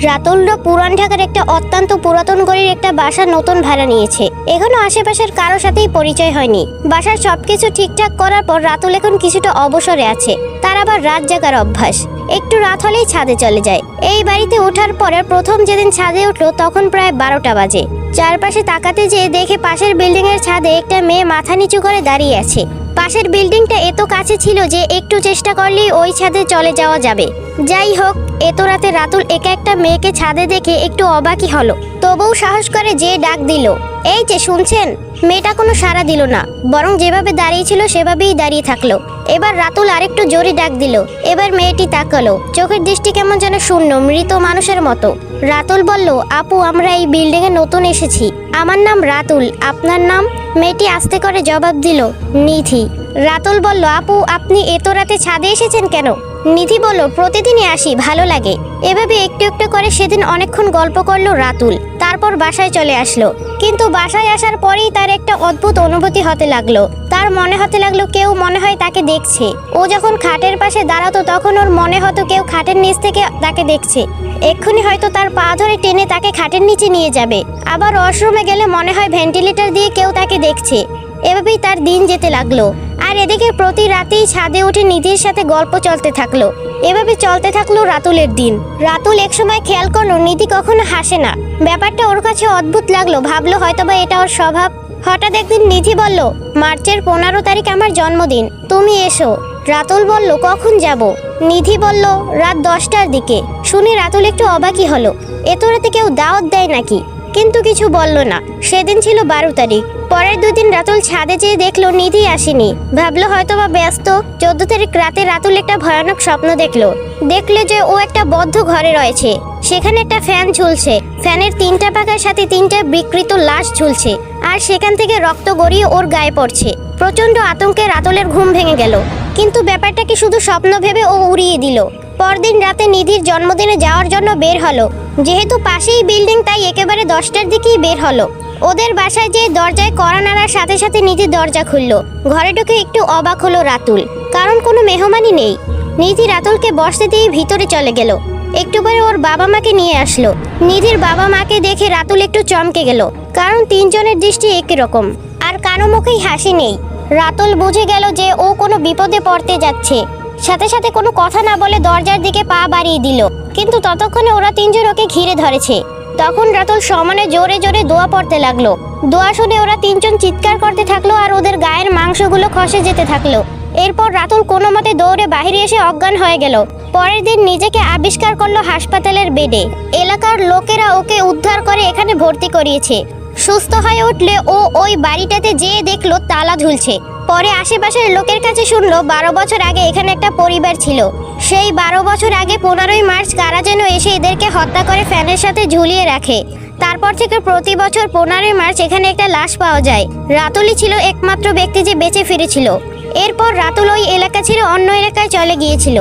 রাতুলরা পুরান ঢাকার একটা অত্যন্ত পুরাতন গড়ির একটা বাসা নতুন ভাড়া নিয়েছে। এখনো আশেপাশের কারো সাথেই পরিচয় হয়নি। বাসার সবকিছু ঠিকঠাক করার পর রাতুল এখন কিছুটা অবসরে আছে। তার আবার রাত জাগার অভ্যাস। একটু রাত হলেই ছাদে চলে যায়। এই বাড়িতে ওঠার পরে প্রথম যেদিন ছাদে উঠলো তখন প্রায় 12টা বাজে। চারপাশে তাকাতে যেয়ে দেখে পাশের বিল্ডিং এর ছাদে একটা মেয়ে মাথা নিচু করে দাঁড়িয়ে আছে। পাশের বিল্ডিংটা এত কাছে ছিল যে একটু চেষ্টা করলেই ওই ছাদে চলে যাওয়া যাবে। যাই হোক, এত রাতে রাতুল একা একটা মেয়েকে ছাদে দেখে একটু অবাকই হলো। তবুও সাহস করে যে ডাক দিল, এই যে শুনছেন। মেয়েটা কোনো সাড়া দিল না, বরং যেভাবে দাঁড়িয়ে ছিল সেভাবেই দাঁড়িয়ে থাকলো। এবার রাতুল আরেকটু জোরে ডাক দিল। এবার মেয়েটি তাকালো, চোখের দৃষ্টি কেমন যেন শূন্য, মৃত মানুষের মতো। রাতুল বলল, আপু, আমরা এই বিল্ডিং এ নতুন এসেছি। আমার নাম রাতুল, আপনার নাম? মেয়েটি আস্তে করে জবাব দিল, নিধি। রাতুল বলল, আপু, আপনি এত রাতে ছাদে এসেছেন কেন? নিধি বলল, প্রতিদিনই আসি, ভালো লাগে। এভাবে একটু একটু করে সেদিন অনেকক্ষণ গল্প করলো রাতুল। তারপর বাসায় চলে আসলো। কিন্তু বাসায় আসার পরেই তার একটা অদ্ভুত অনুভূতি হতে লাগলো। তার মনে হতে লাগলো কেউ মনে হয় তাকে দেখছে। ও যখন খাটের পাশে দাঁড়াতো তখন ওর মনে হতো কেউ খাটের নিচ থেকে তাকে দেখছে। এক্ষুনি হয়তো তার পা ধরে টেনে তাকে খাটের নিচে নিয়ে যাবে। আবার ওয়াশরুমে গেলে মনে হয় ভেন্টিলেটর দিয়ে কেউ তাকে দেখছে। এভাবেই তার দিন যেতে লাগলো। আর এদিকে প্রতি রাতেই ছাদে উঠে নিধির সাথে গল্প চলতে থাকলো। এভাবে চলতে থাকলো রাতুলের দিন। রাতুল একসময় খেয়াল করলো নিধি কখনো হাসে না। ব্যাপারটা ওর কাছে অদ্ভুত লাগলো। ভাবলো হয়তোবা এটা ওর স্বভাব। হঠাৎ একদিন নিধি বলল, মার্চের 15 তারিখ আমার জন্মদিন, তুমি এসো। রাতুল বলল, কখন যাব? নিধি বলল, রাত 10টার দিকে। শুনে রাতুল একটু অবাকই হলো। এত রাতে কেউ দাওয়াত দেয় নাকি? কিন্তু কিছু বলল না। সেদিন ছিল 12 তারিখ। পরের 2 দিন রাতুল ছাদে যেয়ে দেখলো নিধি আসেনি। ভাবলো হয়তোবা ব্যস্ত। 14 তারিখ রাতে রাতুল একটা ভয়ানক স্বপ্ন দেখলো যে ও একটা বদ্ধ ঘরে রয়েছে। সেখানে একটা ফ্যান ঝুলছে। ফ্যানের 3টা পাখার সাথে 3টা বিকৃত লাশ ঝুলছে। আর সেখান থেকে রক্ত গড়িয়ে ওর গায়ে পড়ছে। প্রচন্ড আতঙ্কে রাতুলের ঘুম ভেঙে গেল। কিন্তু ব্যাপারটাকে শুধু স্বপ্ন ভেবে ও উড়িয়ে দিল। পরদিন রাতে নিধির জন্মদিনে যাওয়ার জন্য বের হলো। যেহেতু পাশেই বিল্ডিং, তাই একেবারে 10টার দিকেই বের হলো। ওদের বাসায় যেয়ে দরজায় কড়া নাড়ার সাথে সাথে নিধি দরজা খুললো। ঘরে ঢুকে একটু অবাক হলো রাতুল, কারণ কোনো মেহমানই নেই। নিধি রাতুলকে বসতে দিয়ে ভিতরে চলে গেল। একটু পরে ওর বাবা মাকে নিয়ে আসলো। নিধির বাবা মাকে দেখে রাতুল একটু চমকে গেল, কারণ 3 জনের দৃষ্টি একই রকম। আর কারো মুখেই হাসি নেই। রাতুল বুঝে গেল যে ও কোনো বিপদে পড়তে যাচ্ছে। সাথে সাথে কোনো কথা না বলে দরজার দিকে পা বাড়িয়ে দিল। কিন্তু ততক্ষণে ওরা 3 জন ওকে ঘিরে ধরেছে। তখন রাতুল সমানে জোরে জোরে দোয়া পড়তে লাগলো। দোয়া শুনে ওরা 3 জন চিৎকার করতে থাকলো আর ওদের গায়ের মাংসগুলো খসে যেতে থাকলো। এরপর রাতুল কোনো মতে দৌড়ে বাইরে এসে অজ্ঞান হয়ে গেল। পরের দিন নিজেকে আবিষ্কার করলো হাসপাতালের বেডে। এলাকার লোকেরা ওকে উদ্ধার করে এখানে ভর্তি করিয়েছে। সুস্থ হয়ে উঠলে ও ওই বাড়িটাতে যেয়ে দেখলো তালা ঝুলছে। পরে আশেপাশের লোকের কাছে শুনলো 12 বছর আগে এখানে একটা পরিবার ছিল। সেই 12 বছর আগে 15ই মার্চ কারা যেন এসে এদেরকে হত্যা করে ফ্যানের সাথে ঝুলিয়ে রাখে। তারপর থেকে প্রতি বছর 15ই মার্চ এখানে একটা লাশ পাওয়া যায়। রাতুলই ছিল একমাত্র ব্যক্তি যে বেঁচে ফিরেছিল। এরপর রাতুল ওই এলাকা ছেড়ে অন্য এলাকায় চলে গিয়েছিল।